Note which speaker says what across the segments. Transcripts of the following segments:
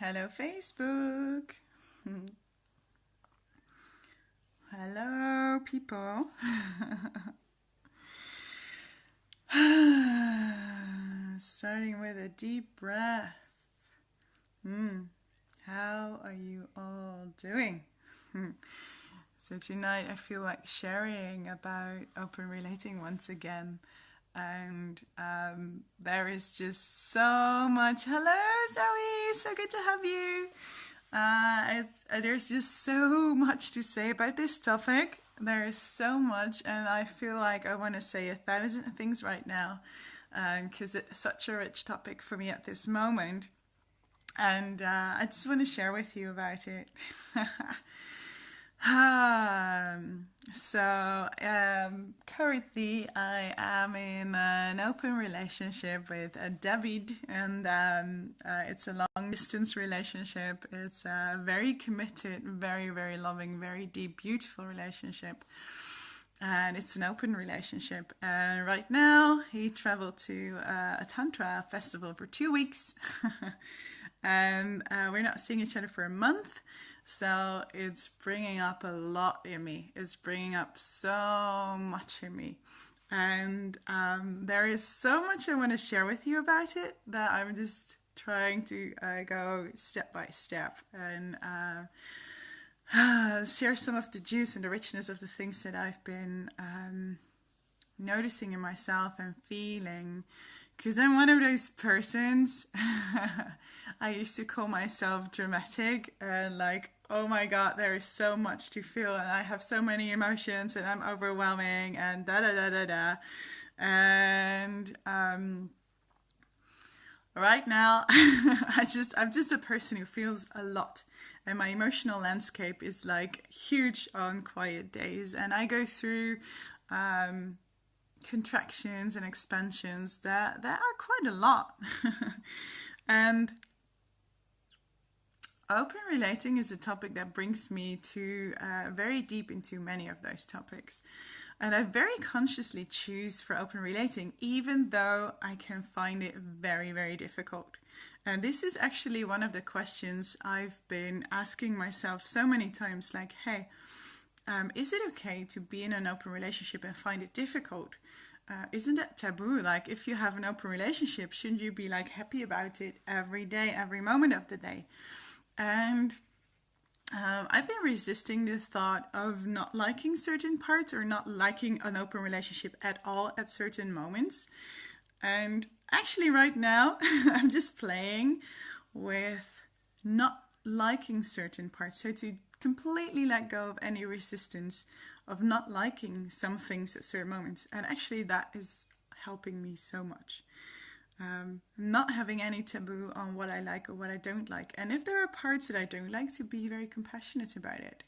Speaker 1: Hello, Facebook. Hello, people. Starting with a deep breath. How are you all doing? So tonight I feel like sharing about open relating once again. And there is just so much. Hello, Zoe. So good to have you. There's just so much to say about this topic. There is so much, and I feel like I want to say 1,000 things right now because it's such a rich topic for me at this moment. And I just want to share with you about it. Currently I am in an open relationship with David, and it's a long distance relationship. It's a very committed, very, very loving, very deep, beautiful relationship. And it's an open relationship. And right now he traveled to a Tantra festival for 2 weeks. And we're not seeing each other for a month. So it's bringing up a lot in me. It's bringing up so much in me. And there is so much I want to share with you about it that I'm just trying to go step by step and share some of the juice and the richness of the things that I've been noticing in myself and feeling. Because I'm one of those persons, I used to call myself dramatic and like, oh my God, there is so much to feel and I have so many emotions and I'm overwhelming and da-da-da-da-da. And right now, I'm just a person who feels a lot. And my emotional landscape is like huge on quiet days. And I go through contractions and expansions that are quite a lot. And open relating is a topic that brings me to very deep into many of those topics. And I very consciously choose for open relating, even though I can find it very, very difficult. And this is actually one of the questions I've been asking myself so many times, like, hey, is it okay to be in an open relationship and find it difficult? Isn't that taboo? Like, if you have an open relationship, shouldn't you be like happy about it every day, every moment of the day? And I've been resisting the thought of not liking certain parts or not liking an open relationship at all at certain moments. And actually right now, I'm just playing with not liking certain parts. So to completely let go of any resistance of not liking some things at certain moments. And actually that is helping me so much. Not having any taboo on what I like or what I don't like. And if there are parts that I don't like, to be very compassionate about it.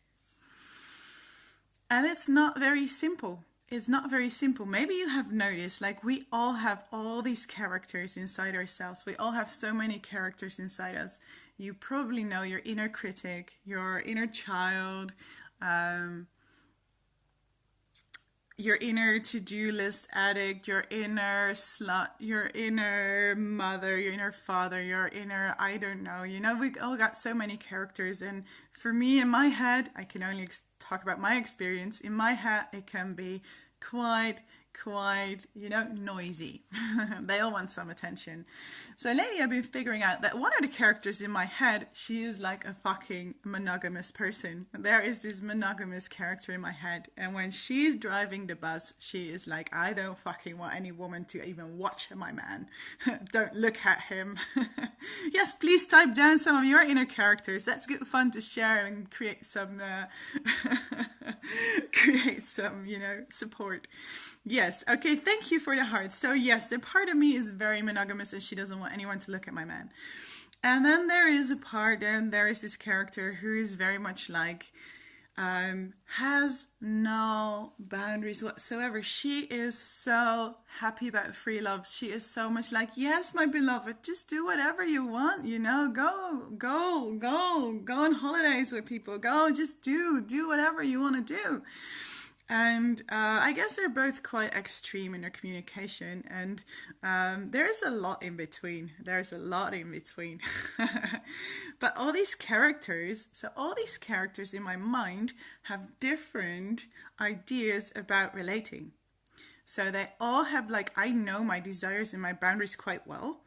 Speaker 1: And it's not very simple. It's not very simple. Maybe you have noticed, like, we all have all these characters inside ourselves. We all have so many characters inside us. You probably know your inner critic, your inner child, your inner to-do list addict, your inner slut, your inner mother, your inner father, your inner, I don't know. You know, we all got so many characters. And for me, in my head, I can only talk about my experience. In my head, it can be quite, noisy. They all want some attention. So lately I've been figuring out that one of the characters in my head, she is like a fucking monogamous person. There is this monogamous character in my head. And when she's driving the bus, she is like, I don't fucking want any woman to even watch my man. Don't look at him. Yes, please type down some of your inner characters. That's good fun to share and create some, support. Yes, okay, thank you for the heart. So yes, the part of me is very monogamous and she doesn't want anyone to look at my man. And then there is a part, and there is this character who is very much like, has no boundaries whatsoever. She is so happy about free love. She is so much like, yes, my beloved, just do whatever you want, go on holidays with people, just do whatever you want to do. And I guess they're both quite extreme in their communication, and there's a lot in between. There's a lot in between. But all these characters in my mind have different ideas about relating. So they all have, like, I know my desires and my boundaries quite well,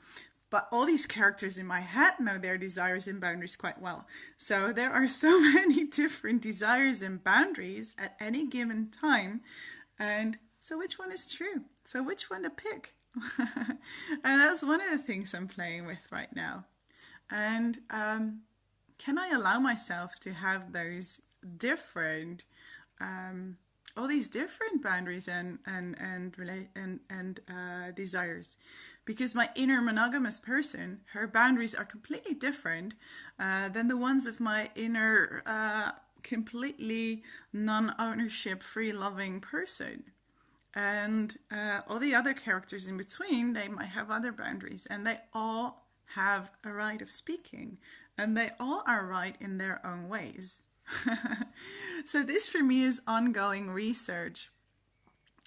Speaker 1: but all these characters in my head know their desires and boundaries quite well. So there are so many different desires and boundaries at any given time. And so which one is true? So which one to pick? And that's one of the things I'm playing with right now. And can I allow myself to have those different all these different boundaries and desires, because my inner monogamous person, her boundaries are completely different than the ones of my inner completely non-ownership, free-loving person. And all the other characters in between, they might have other boundaries, and they all have a right of speaking, and they all are right in their own ways. So this for me is ongoing research.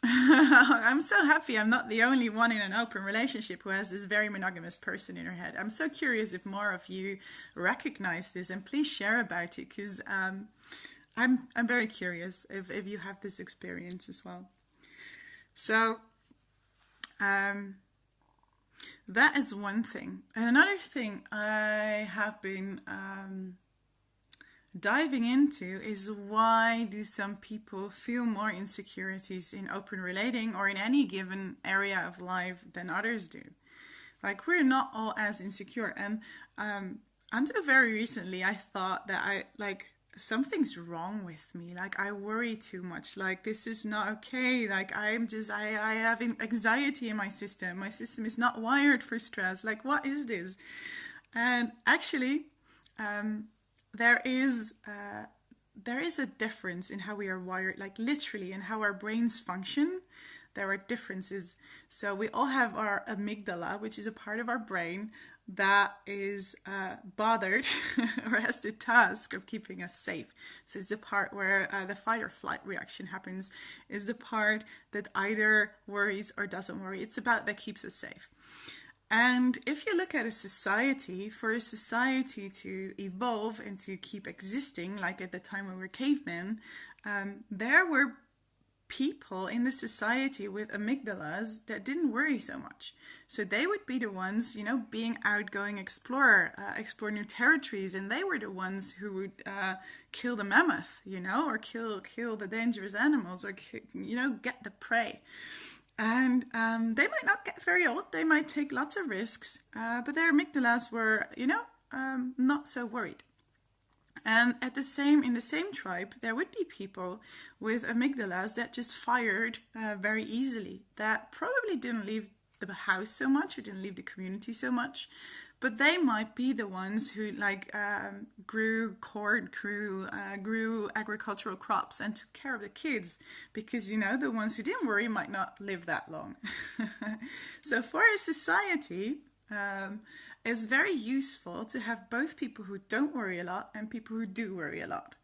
Speaker 1: I'm so happy I'm not the only one in an open relationship who has this very monogamous person in her head. I'm so curious if more of you recognize this, and please share about it, because I'm very curious if you have this experience as well. So that is one thing. And another thing I have been diving into is, why do some people feel more insecurities in open relating or in any given area of life than others do? Like, we're not all as insecure. And until very recently, I thought that something's wrong with me. Like, I worry too much. Like, this is not okay. Like, I have anxiety in my system. My system is not wired for stress. Like, what is this? And actually, there is a difference in how we are wired, like literally, and how our brains function. There are differences. So we all have our amygdala, which is a part of our brain that is bothered or has the task of keeping us safe. So it's the part where the fight or flight reaction happens, is the part that either worries or doesn't worry. It's about that keeps us safe. And if you look at a society, for a society to evolve and to keep existing, like at the time when we were cavemen, there were people in the society with amygdalas that didn't worry so much. So they would be the ones, being outgoing explorer, explore new territories, and they were the ones who would kill the mammoth, or kill the dangerous animals, or get the prey. And they might not get very old. They might take lots of risks, but their amygdalas were, not so worried. And in the same tribe, there would be people with amygdalas that just fired very easily, that probably didn't leave the house so much, or didn't leave the community so much. But they might be the ones who grew corn, grew agricultural crops, and took care of the kids, because the ones who didn't worry might not live that long. So for a society, it's very useful to have both people who don't worry a lot and people who do worry a lot.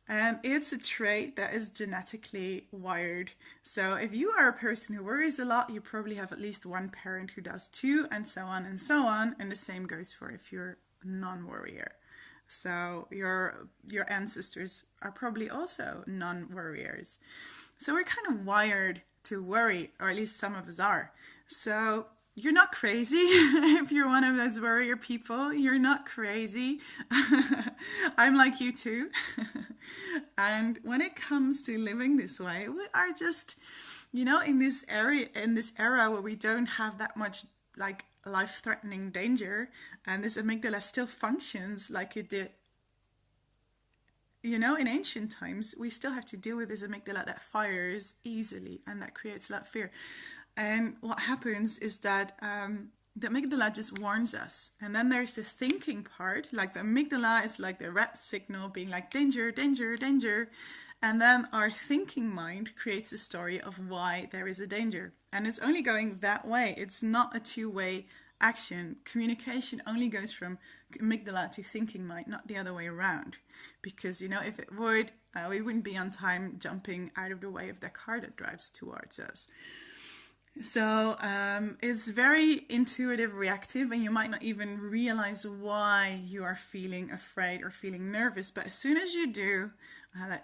Speaker 1: And it's a trait that is genetically wired. So if you are a person who worries a lot, you probably have at least one parent who does too, and so on and so on. And the same goes for if you're a non-worrier. So your ancestors are probably also non-worriers. So we're kind of wired to worry, or at least some of us are. So you're not crazy if you're one of those worrier people. You're not crazy. I'm like you too. And when it comes to living this way, we are just, in this era where we don't have that much like life-threatening danger, and this amygdala still functions like it did. In ancient times, we still have to deal with this amygdala that fires easily and that creates a lot of fear. And what happens is that the amygdala just warns us. And then there's the thinking part, like the amygdala is like the red signal being like danger, danger, danger. And then our thinking mind creates a story of why there is a danger. And it's only going that way. It's not a two-way action. Communication only goes from amygdala to thinking mind, not the other way around. Because, if it would, we wouldn't be on time jumping out of the way of the car that drives towards us. So it's very intuitive, reactive, and you might not even realize why you are feeling afraid or feeling nervous. But as soon as you do,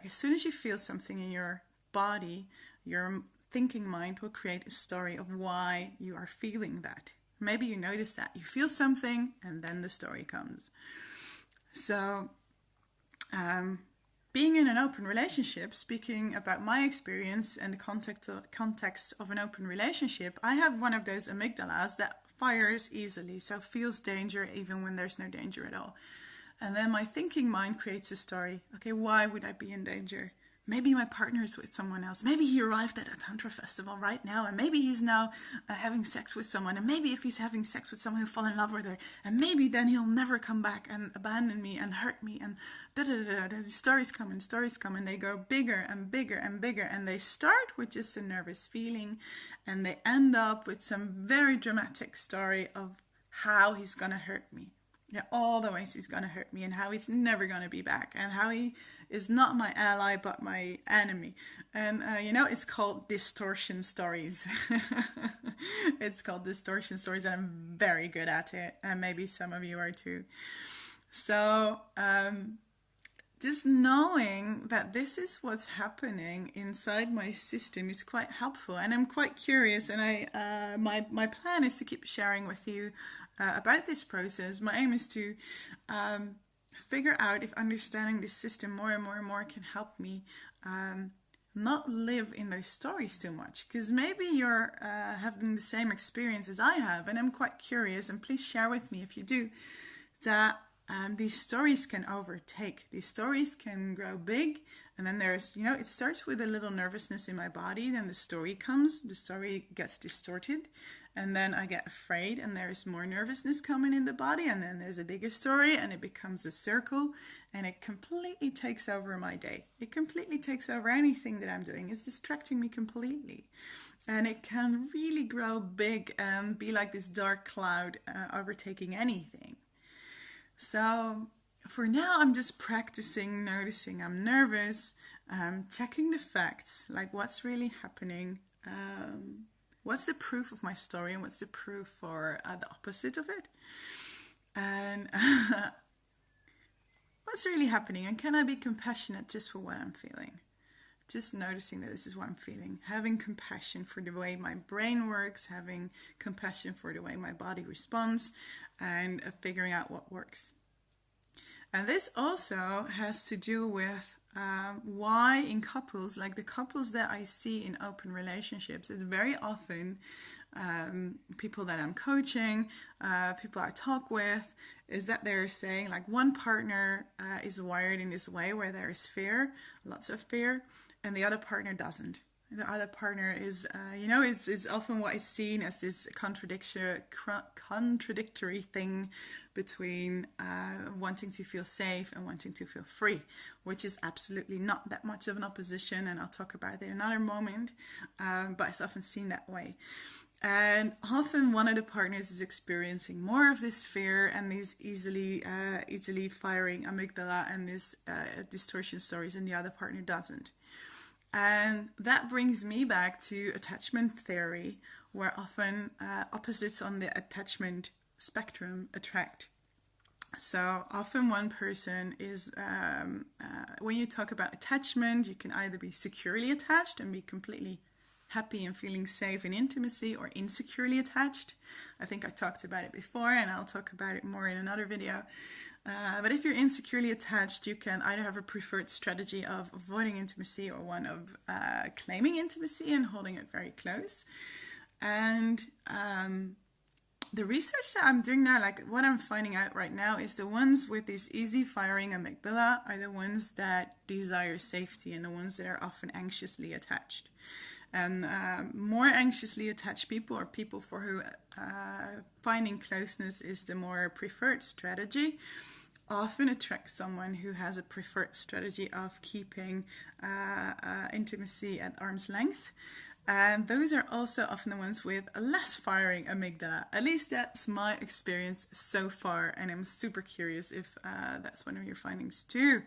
Speaker 1: as soon as you feel something in your body, your thinking mind will create a story of why you are feeling that. Maybe you notice that. You feel something, and then the story comes. So being in an open relationship, speaking about my experience and the context of an open relationship, I have one of those amygdalas that fires easily, so feels danger even when there's no danger at all. And then my thinking mind creates a story. Okay, why would I be in danger? Maybe my partner is with someone else. Maybe he arrived at a tantra festival right now, and maybe he's now having sex with someone. And maybe if he's having sex with someone, he'll fall in love with her. And maybe then he'll never come back and abandon me and hurt me. And the stories come, and they go bigger and bigger and bigger. And they start with just a nervous feeling, and they end up with some very dramatic story of how he's going to hurt me. Yeah, all the ways he's going to hurt me, and how he's never going to be back, and how he is not my ally but my enemy. And it's called distortion stories. It's called distortion stories, and I'm very good at it, and maybe some of you are too. So just knowing that this is what's happening inside my system is quite helpful, and I'm quite curious, and my plan is to keep sharing with you about this process. My aim is to figure out if understanding this system more and more and more can help me not live in those stories too much, because maybe you're having the same experience as I have, and I'm quite curious, and please share with me if you do, that these stories can overtake. These stories can grow big, and then there's, it starts with a little nervousness in my body, then the story comes, the story gets distorted, and then I get afraid, and there's more nervousness coming in the body, and then there's a bigger story, and it becomes a circle, and it completely takes over my day. It completely takes over anything that I'm doing. It's distracting me completely. And it can really grow big and be like this dark cloud overtaking anything. So for now, I'm just practicing noticing I'm nervous, checking the facts, like what's really happening, what's the proof of my story, and what's the proof for the opposite of it, and what's really happening, and can I be compassionate just for what I'm feeling? Just noticing that this is what I'm feeling, having compassion for the way my brain works, having compassion for the way my body responds, and figuring out what works. And this also has to do with why in couples, like the couples that I see in open relationships, it's very often people that I'm coaching, people I talk with, is that they're saying like one partner is wired in this way where there is fear, lots of fear, and the other partner doesn't. The other partner is, it's often what is seen as this contradictory thing between wanting to feel safe and wanting to feel free, which is absolutely not that much of an opposition, and I'll talk about it in another moment, but it's often seen that way. And often one of the partners is experiencing more of this fear and these easily firing amygdala and these distortion stories, and the other partner doesn't. And that brings me back to attachment theory, where often opposites on the attachment spectrum attract. So often one person is, when you talk about attachment, you can either be securely attached and be completely happy and feeling safe in intimacy, or insecurely attached. I think I talked about it before, and I'll talk about it more in another video. But if you're insecurely attached, you can either have a preferred strategy of avoiding intimacy, or one of claiming intimacy and holding it very close. And the research that I'm doing now, like what I'm finding out right now, is the ones with this easy firing amygdala are the ones that desire safety, and the ones that are often anxiously attached. And more anxiously attached people, or people for who finding closeness is the more preferred strategy, often attract someone who has a preferred strategy of keeping intimacy at arm's length. And those are also often the ones with a less firing amygdala. At least that's my experience so far, and I'm super curious if that's one of your findings too.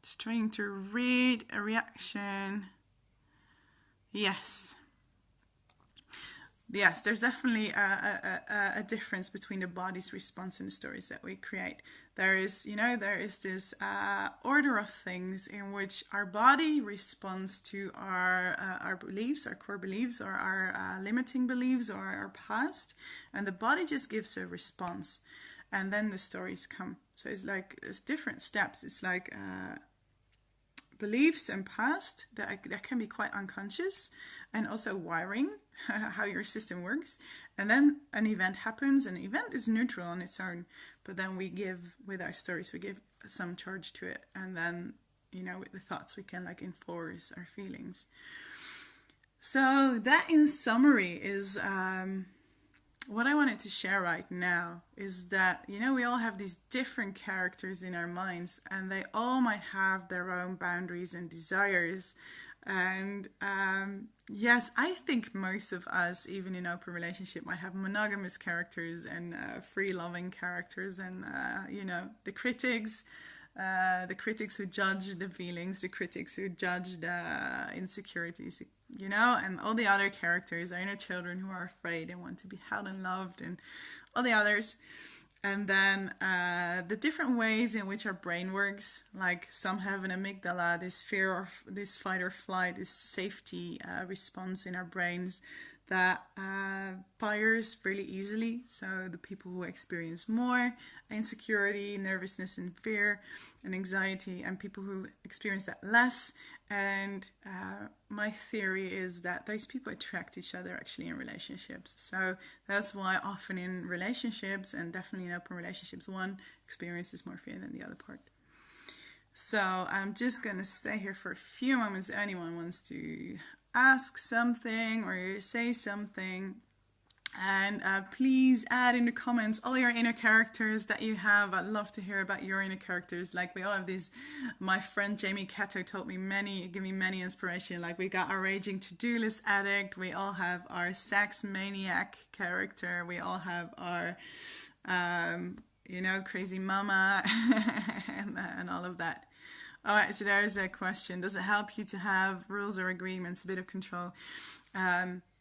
Speaker 1: Just trying to read a reaction. Yes. Yes, there's definitely a difference between the body's response and the stories that we create. There is this order of things in which our body responds to our beliefs, our core beliefs, or our limiting beliefs, or our past, and the body just gives a response, and then the stories come. So it's like it's different steps. It's like beliefs and past that can be quite unconscious, and also wiring, how your system works. And then an event happens. An event is neutral on its own, but then we give, with our stories, we give some charge to it, and then with the thoughts we can like enforce our feelings. So that, in summary, is what I wanted to share right now, is that, we all have these different characters in our minds, and they all might have their own boundaries and desires. And yes, I think most of us, even in open relationship, might have monogamous characters and free-loving characters, and, the critics who judge the feelings, the critics who judge the insecurities, and all the other characters, our inner children who are afraid and want to be held and loved, and all the others. And then the different ways in which our brain works, like some have an amygdala, this fear, or this fight or flight, this safety response in our brains that fires really easily. So the people who experience more insecurity, nervousness and fear and anxiety, and people who experience that less. And my theory is that those people attract each other actually in relationships. So that's why often in relationships, and definitely in open relationships, one experiences more fear than the other part. So I'm just going to stay here for a few moments. Anyone wants to ask something or say something, and please add in the comments all your inner characters that you have. I'd love to hear about your inner characters. Like, we all have these. My friend Jamie Cato told me give me many inspiration. Like, we got our raging to-do list addict, we all have our sex maniac character, we all have our crazy mama and all of that. All right, so there's a question. Does it help you to have rules or agreements, a bit of control?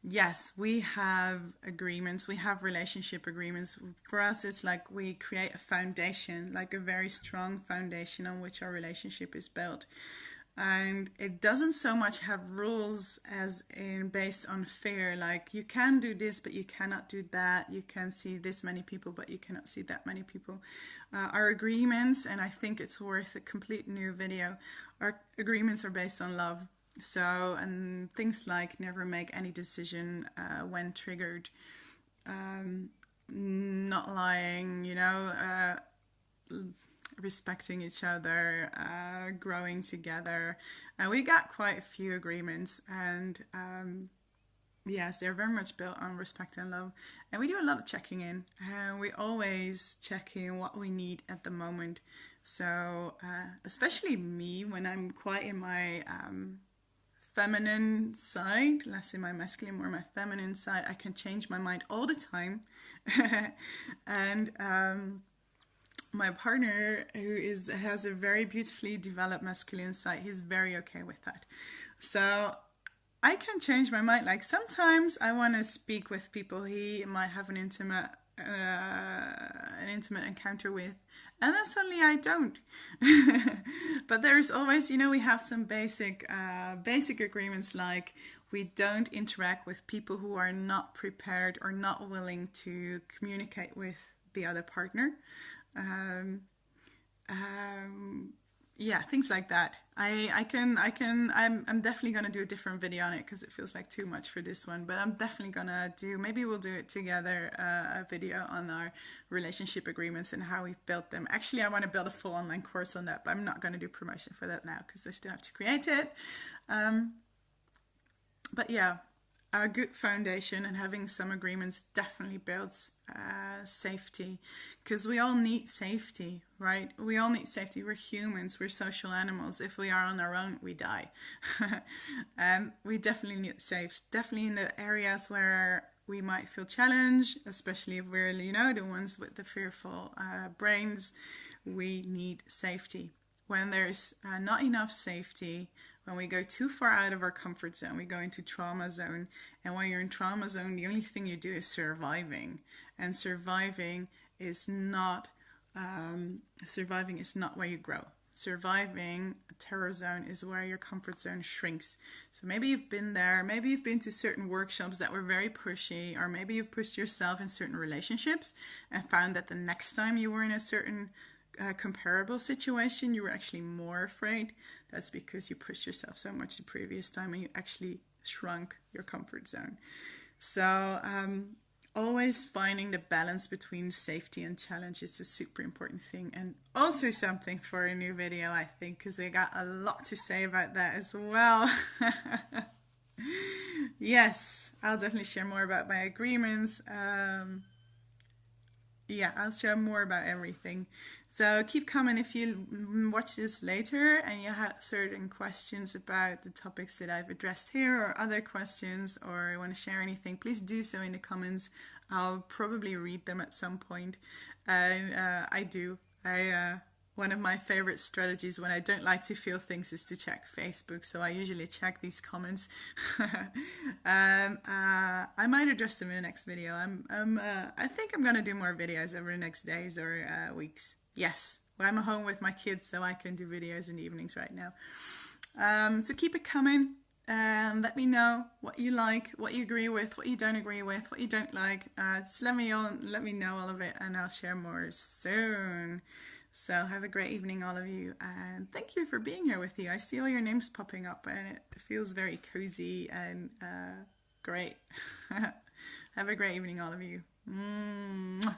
Speaker 1: Yes, we have agreements. We have relationship agreements. For us, it's like we create a foundation, like a very strong foundation on which our relationship is built. And it doesn't so much have rules as in based on fear, like you can do this, but you cannot do that. You can see this many people, but you cannot see that many people. Our agreements, and I think it's worth a complete new video, our agreements are based on love. So, and things like never make any decision when triggered, not lying, respecting each other, growing together. And we got quite a few agreements, and yes, they're very much built on respect and love. And we do a lot of checking in, and we always check in what we need at the moment. So especially me, when I'm quite in my feminine side, less in my masculine, more my feminine side, I can change my mind all the time. And my partner, who has a very beautifully developed masculine side, he's very okay with that. So I can change my mind. Like, sometimes I want to speak with people he might have an intimate encounter with, and then suddenly I don't. But there's always, we have some basic agreements, like we don't interact with people who are not prepared or not willing to communicate with the other partner. Yeah, things like that. I'm definitely going to do a different video on it because it feels like too much for this one, but I'm definitely going to maybe we'll do it together, a video on our relationship agreements and how we've built them. Actually, I want to build a full online course on that, but I'm not going to do promotion for that now because I still have to create it. But yeah, a good foundation and having some agreements definitely builds safety, because we all need safety, right? We all need safety. We're humans, we're social animals. If we are on our own, we die. We definitely need safe, definitely in the areas where we might feel challenged, especially if we're, the ones with the fearful brains. We need safety. When there's not enough safety, when we go too far out of our comfort zone, we go into trauma zone. And when you're in trauma zone, the only thing you do is surviving. And surviving is not where you grow. Surviving a terror zone is where your comfort zone shrinks. So maybe you've been there, maybe you've been to certain workshops that were very pushy, or maybe you've pushed yourself in certain relationships and found that the next time you were in a certain comparable situation, you were actually more afraid. That's because you pushed yourself so much the previous time and you actually shrunk your comfort zone. So always finding the balance between safety and challenge is a super important thing, and also something for a new video, I think, because I got a lot to say about that as well. Yes, I'll definitely share more about my agreements. I'll share more about everything. So keep coming if you watch this later and you have certain questions about the topics that I've addressed here, or other questions, or want to share anything, please do so in the comments. I'll probably read them at some point. I do. One of my favorite strategies when I don't like to feel things is to check Facebook. So I usually check these comments. I might address them in the next video. I think I'm going to do more videos over the next days or weeks. Yes, well, I'm home with my kids, so I can do videos in the evenings right now. So keep it coming. And let me know what you like, what you agree with, what you don't agree with, what you don't like. Just let me know all of it, and I'll share more soon. So have a great evening, all of you, and thank you for being here with you. I see all your names popping up, and it feels very cozy and great. Have a great evening, all of you. Mwah.